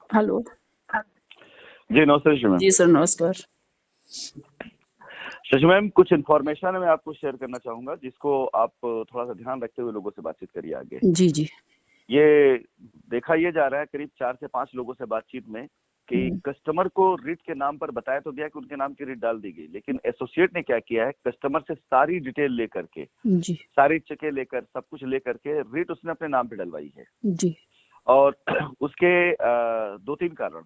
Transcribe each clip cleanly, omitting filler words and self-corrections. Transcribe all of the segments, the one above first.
Hello. जी नमस्ते Shashi ma'am. जी sir, नमस्कार। Shashi ma'am, कुछ इन्फॉर्मेशन मैं आपको शेयर करना चाहूंगा जिसको आप थोड़ा सा ध्यान रखते हुए लोगों से बातचीत करिए आगे। जी जी। ये देखा ये जा रहा है करीब 4 से 5 लोगों से बातचीत में कि हम्म, कस्टमर को रिट के नाम पर बताया तो गया कि उनके नाम की रिट डाल दी गई, लेकिन एसोसिएट ने क्या किया है, कस्टमर से सारी डिटेल लेकर के, जी सारी चेकें लेकर, सब कुछ लेकर के रिट उसने अपने नाम पे डलवाई है। जी और उसके 2-3 कारण।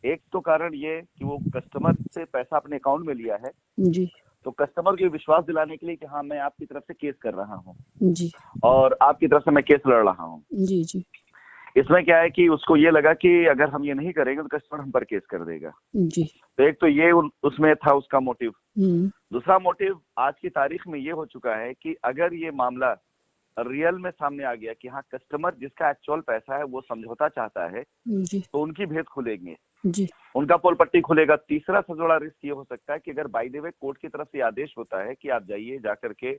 एक तो कारण ये कि वो कस्टमर से पैसा अपने अकाउंट में लिया है, जी तो कस्टमर को विश्वास दिलाने के लिए कि हाँ मैं आपकी तरफ से केस कर रहा हूँ जी और आपकी तरफ से मैं केस लड़ रहा हूँ। जी जी इसमें क्या है कि उसको ये लगा कि अगर हम ये नहीं करेंगे तो कस्टमर हम पर केस कर देगा। जी। तो एक तो ये उसमें था उसका मोटिव। हम्म दूसरा मोटिव आज की तारीख में ये हो चुका है कि अगर ये मामला रियल में सामने आ गया कि हाँ कस्टमर जिसका एक्चुअल पैसा है वो समझौता चाहता है, जी तो उनकी भेद खुलेंगे, जी उनका पोल पट्टी खुलेगा। तीसरा सबसे बड़ा रिस्क ये हो सकता है कि अगर बाय द वे कोर्ट की तरफ से आदेश होता है कि आप जाइए, जाकर के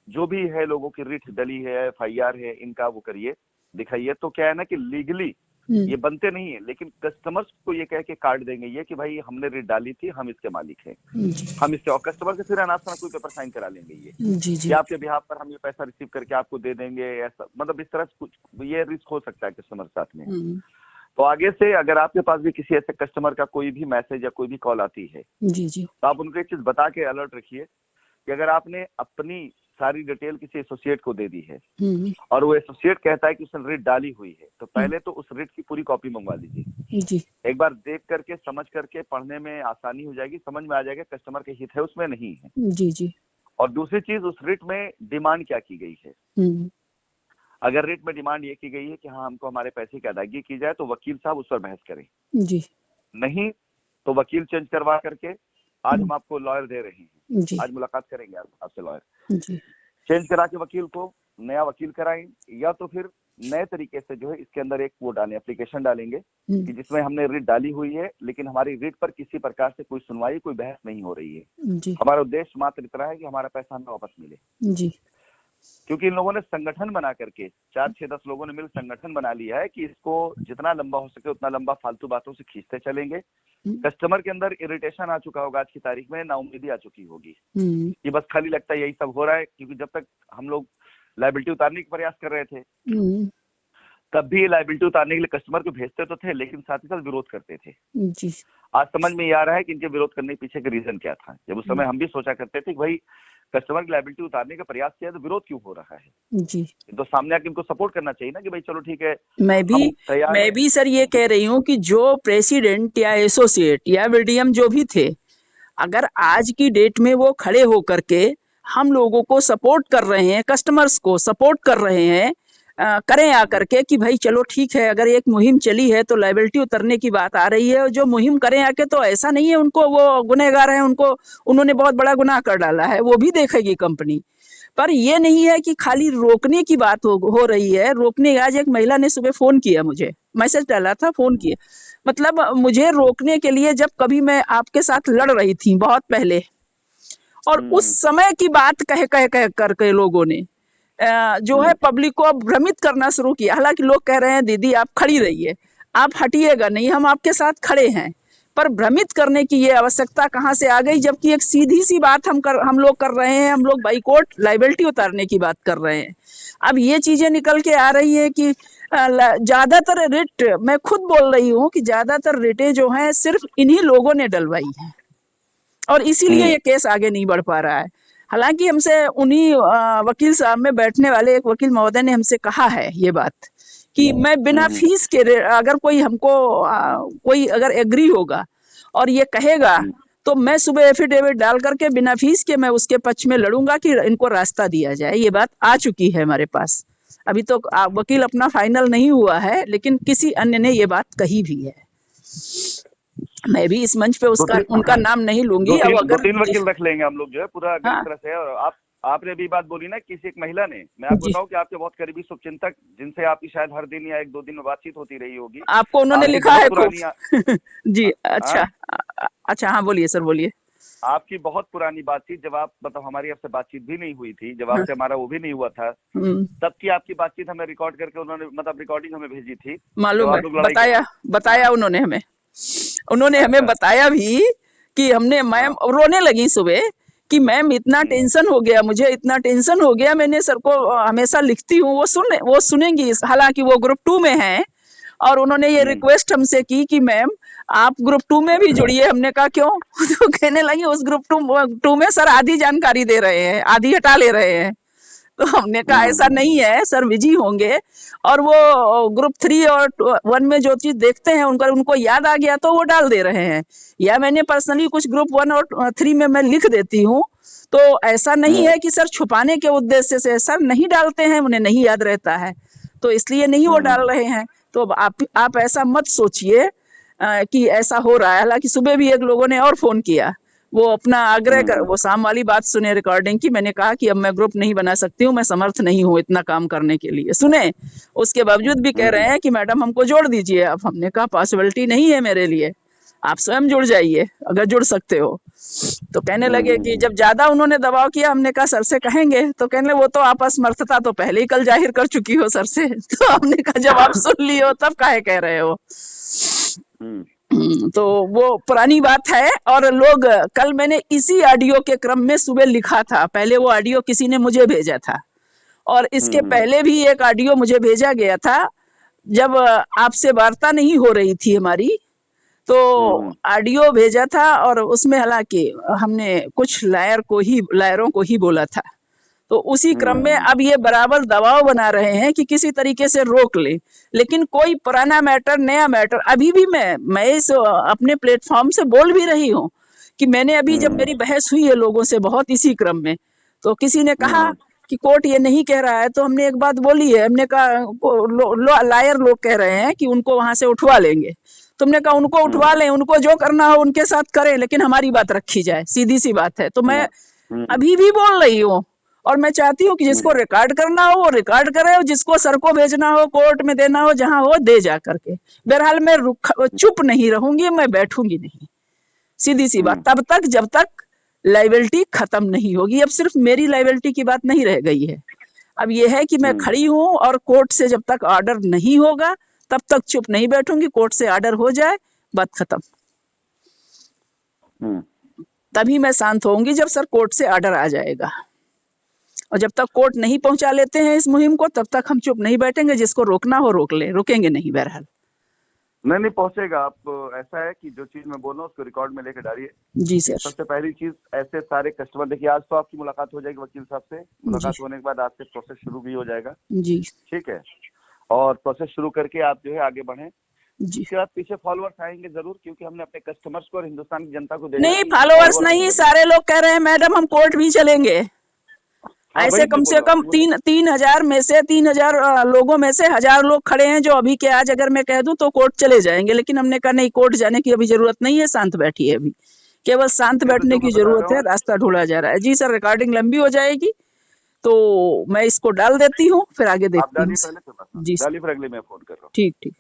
जो भी है लोगों की रिट डली है, एफआईआर है, इनका वो करिए, दिखाइए, तो क्या है ना कि लीगली हम्म ये बनते नहीं है, लेकिन कस्टमर्स को ये कह के कार्ड देंगे ये कि भाई हमने रिट डाली थी, हम इसके मालिक हैं, जी हम इसके, और कस्टमर से फिर अनाप कोई पेपर साइन करा लेंगे ये जी कि जी। आपके बिहाफ पर हम ये पैसा रिसीव करके आपको दे देंगे, ऐसा मतलब इस तरह से कुछ ये रिस्क हो सकता है कस्टमर के साथ में। हम्म तो आगे से अगर आपके पास भी किसी ऐसे कस्टमर का कोई भी मैसेज या कोई भी कॉल आती है, जी जी। तो आप उनको एक चीज बता के अलर्ट रखिए कि अगर आपने अपनी सारी डिटेल किसी एसोसिएट को दे दी है हम्म और वो एसोसिएट कहता है कि उसने रिट डाली हुई है, तो हम्म, पहले तो उस रिट की पूरी कॉपी मंगवा लीजिए। जी एक बार देख करके, समझ करके, पढ़ने में आसानी हो जाएगी, समझ में आ जाएगा कस्टमर के हित है उसमें, नहीं है। जी जी। और दूसरी चीज, उस रिट में डिमांड क्या की गई है। हम्म अगर रिट में डिमांड ये की गई है कि हाँ हमको हमारे पैसे की अदायगी की जाए, तो वकील साहब उस पर बहस करें। जी नहीं तो वकील चेंज करवा करके, आज हम आपको लॉयर दे रहे हैं, जी आज मुलाकात करेंगे आपसे लॉयर, जी चेंज करा के वकील को नया वकील कराएं, या तो फिर नए तरीके से जो है इसके अंदर एक वो डालें, एप्लीकेशन डालेंगे कि जिसमें हमने रिट डाली हुई है लेकिन हमारी रिट पर किसी प्रकार से कोई सुनवाई, कोई बहस नहीं हो रही है, जी हमारा उद्देश्य मात्र इतना है कि हमारा पैसा हमें वापस मिले। जी क्योंकि इन लोगों ने संगठन बना करके, 4-6-10 लोगों ने मिल संगठन बना लिया है कि इसको जितना लंबा हो सके उतना लंबा फालतू बातों से खींचते चलेंगे। कस्टमर के अंदर इरिटेशन आ चुका होगा, आज की तारीख में नाउम्मीदी आ चुकी होगी हम्म कि बस खाली लगता है यही सब हो रहा है। क्योंकि जब तक हम लोग लाइबिलिटी उतारने का प्रयास कर रहे थे, हम्म, तब भी लाइबिलिटी उतारने के लिए कस्टमर को भेजते तो थे, लेकिन साथ ही साथ विरोध करते थे। जी आज समझ में ये आ रहा है कि इनके विरोध करने के पीछे का रीजन क्या था। जब उस समय हम भी सोचा करते थे कि भाई कस्टमर की लाइबिलिटी उतारने का प्रयास किया तो विरोध क्यों हो रहा है, जी। तो सामने आके इनको सपोर्ट करना चाहिए ना कि भाई चलो ठीक है, मैं भी हम तैयार मैं हैं। भी सर ये कह रही हूँ कि जो प्रेसिडेंट या एसोसिएट या वीडीएम जो भी थे, अगर आज की डेट में वो खड़े होकर के हम लोगों को सपोर्ट कर रहे हैं, कस्टमर्स को सपोर्ट कर रहे हैं, करें आकर के कि भाई चलो ठीक है, अगर एक मुहिम चली है तो लाइबिलिटी उतरने की बात आ रही है, और जो मुहिम करें आके, तो ऐसा नहीं है उनको वो गुनहगार है, उनको उन्होंने बहुत बड़ा गुनाह कर डाला है, वो भी देखेगी कंपनी। पर ये नहीं है कि खाली रोकने की बात हो रही है। रोकने, आज एक महिला ने सुबह फोन किया, मुझे मैसेज डाला था, फोन किया, मतलब मुझे रोकने के लिए, जब कभी मैं आपके साथ लड़ रही थी बहुत पहले, और उस हम्म समय की बात कह करके लोगों ने जो है हम्म पब्लिक को भ्रमित करना शुरू किया। हालांकि लोग कह रहे हैं दीदी आप खड़ी रहिए, आप हटिएगा नहीं, हम आपके साथ खड़े हैं। पर भ्रमित करने की ये आवश्यकता कहाँ से आ गई, जबकि एक सीधी सी बात हम लोग कर रहे हैं, हम लोग बाइकॉट लाइबिलिटी उतारने की बात कर रहे हैं। अब ये चीजें निकल के आ रही है कि ज्यादातर रिट, मैं खुद बोल रही हूँ कि ज्यादातर रिटें जो हैं सिर्फ इन्हीं लोगों ने डलवाई है, और इसीलिए हम्म ये केस आगे नहीं बढ़ पा रहा है। हालांकि हमसे उन्हीं वकील साहब में बैठने वाले एक वकील महोदय ने हमसे कहा है ये बात कि मैं बिना हम्म फीस के, अगर कोई हमको कोई अगर एग्री होगा और ये कहेगा, हम्म। तो मैं सुबह एफिडेविट डाल करके बिना फीस के मैं उसके पक्ष में लड़ूंगा कि इनको रास्ता दिया जाए। ये बात आ चुकी है हमारे पास। अभी तो वकील अपना फाइनल नहीं हुआ है, लेकिन किसी अन्य ने ये बात कही भी है। मैं भी इस मंच पे दो उसका, तीन उनका नाम नहीं दो लूंगी। अब तीन दो अगर तीन वकील रख लेंगे हम लोग जो है पूरा अगर इस हाँ तरह से है। और आपने भी बात बोली ना किसी एक महिला ने, मैं आपको जी, बताऊं कि आपके बहुत करीबी शुभचिंतक, जिनसे आपकी शायद हर दिन या 1-2 दिन में बातचीत होती रही होगी, आपको उन्होंने आपकी लिखा बहुत है खूब। पुरानी जी, हाँ, अच्छा। अच्छा, हाँ बोलिए सर, बोलिए। आपकी बहुत पुरानी बातचीत, जब आप मतलब हमारी आपसे बातचीत भी नहीं हुई थी, जब आपसे हमारा वो भी नहीं हुआ था, तब की आपकी बातचीत हमें रिकॉर्ड करके उन्होंने मतलब रिकॉर्डिंग हमें भेजी थी। मालूम है, बताया हाँ। उन्होंने हमें, उन्होंने हमें अच्छा। बताया भी कि हमने, मैम हाँ। रोने लगी सुबह कि मैम इतना टेंशन हो गया मुझे, इतना टेंशन हो गया, मैंने सर को हमेशा लिखती हूँ, वो सुनेंगी, हालांकि वो ग्रुप 2 में हैं, और उन्होंने ये रिक्वेस्ट हमसे की कि मैम आप ग्रुप 2 में भी जुड़िए। हमने कहा क्यों? तो कहने लगी उस ग्रुप 2 में सर आधी जानकारी दे रहे हैं, आधी हटा ले रहे हैं। तो हमने कहा ऐसा नहीं है सर, बिजी होंगे, और वो ग्रुप 3 और 1 में जो चीज देखते हैं उनको याद आ गया तो वो डाल दे रहे हैं, या मैंने पर्सनली कुछ ग्रुप 1 और 3 में मैं लिख देती हूँ। तो ऐसा नहीं है कि सर छुपाने के उद्देश्य से, सर नहीं डालते हैं, उन्हें नहीं याद रहता है, तो इसलिए नहीं वो डाल रहे हैं। तो आप ऐसा मत सोचिए कि ऐसा हो रहा है। हालांकि सुबह भी एक लोगों ने और फोन किया, वो अपना आग्रह कर, वो शाम वाली बात सुने रिकॉर्डिंग की, मैंने कहा कि अब मैं ग्रुप नहीं बना सकती हूँ, मैं समर्थ नहीं हूँ इतना काम करने के लिए, सुने, उसके बावजूद भी कह रहे हैं कि मैडम हमको जोड़ दीजिए। अब हमने कहा पॉसिबिलिटी नहीं है मेरे लिए, आप स्वयं जुड़ जाइए अगर जुड़ सकते हो। तो कहने लगे कि जब ज्यादा उन्होंने दबाव किया, हमने कहा सर से कहेंगे, तो कहने वो तो आप असमर्थता तो पहले ही कल जाहिर कर चुकी हो सर से। तो हमने कहा जब आप सुन ली हो तब काहे कह रहे हो। तो वो पुरानी बात है। और लोग, कल मैंने इसी ऑडियो के क्रम में सुबह लिखा था, पहले वो ऑडियो किसी ने मुझे भेजा था, और इसके पहले भी एक ऑडियो मुझे भेजा गया था जब आपसे वार्ता नहीं हो रही थी हमारी, तो ऑडियो भेजा था, और उसमें हालांकि हमने कुछ लायरों को ही बोला था। तो उसी क्रम में अब ये बराबर दबाव बना रहे हैं कि किसी तरीके से रोक ले, लेकिन कोई पुराना मैटर, नया मैटर, अभी भी मैं इस अपने प्लेटफॉर्म से बोल भी रही हूँ कि मैंने अभी, जब मेरी बहस हुई है लोगों से बहुत इसी क्रम में, तो किसी ने कहा कि कोर्ट ये नहीं कह रहा है, तो हमने एक बात बोली है, हमने कहा लायर लोग कह रहे हैं कि उनको वहां से उठवा लेंगे, तुमने कहा उनको उठवा लें, उनको जो करना हो उनके साथ करें, लेकिन हमारी बात रखी जाए, सीधी सी बात है। तो मैं अभी भी बोल रही हूँ, और मैं चाहती हूँ कि जिसको रिकॉर्ड करना हो वो रिकॉर्ड करे, और जिसको सर को भेजना हो, कोर्ट में देना हो, जहां हो दे जा करके। बहरहाल मैं चुप नहीं रहूंगी, मैं बैठूंगी नहीं, सीधी सी बात, तब तक जब तक लाइबिलिटी खत्म नहीं होगी। अब सिर्फ मेरी लाइबिलिटी की बात नहीं रह गई है, अब यह है कि मैं खड़ी हूं, और कोर्ट से जब तक ऑर्डर नहीं होगा तब तक चुप नहीं बैठूंगी। कोर्ट से ऑर्डर हो जाए, बात खत्म, तभी मैं शांत होंगी, जब सर कोर्ट से ऑर्डर आ जाएगा। और जब तक कोर्ट नहीं पहुंचा लेते हैं इस मुहिम को, तब तक हम चुप नहीं बैठेंगे। जिसको रोकना हो रोक ले, रुकेंगे नहीं बहरहाल। नहीं पहुंचेगा। आप ऐसा है कि जो चीज मैं बोल रहा हूँ उसको रिकॉर्ड में लेकर डालिए। जी सर। सबसे पहली चीज, ऐसे सारे कस्टमर, देखिए आज तो आपकी मुलाकात हो जाएगी वकील साहब से, मुलाकात होने के बाद आज से प्रोसेस शुरू भी हो जाएगा। जी ठीक है, और प्रोसेस शुरू करके आप जो है आगे बढ़े। जी। इसके बाद पीछे फॉलोअर्स आएंगे जरूर, क्योंकि हमने अपने कस्टमर्स को और हिंदुस्तान की जनता को नहीं, फॉलोअर्स नहीं, सारे लोग कह रहे हैं मैडम हम कोर्ट भी चलेंगे। ऐसे कम से कम 3,000 में से 3,000 लोगों में से 1,000 लोग खड़े हैं जो अभी के आज अगर मैं कह दूं तो कोर्ट चले जाएंगे। लेकिन हमने कहा नहीं, कोर्ट जाने की अभी जरूरत नहीं है, शांत बैठिए, अभी केवल शांत बैठने की जरूरत है, रास्ता ढूंढा जा रहा है। जी सर, रिकॉर्डिंग लंबी हो जाएगी तो मैं इसको डाल देती हूँ, फिर आगे देखती हूँ। जी डालिए, फिर अगले में फोन कर रहा हूँ। ठीक ठीक।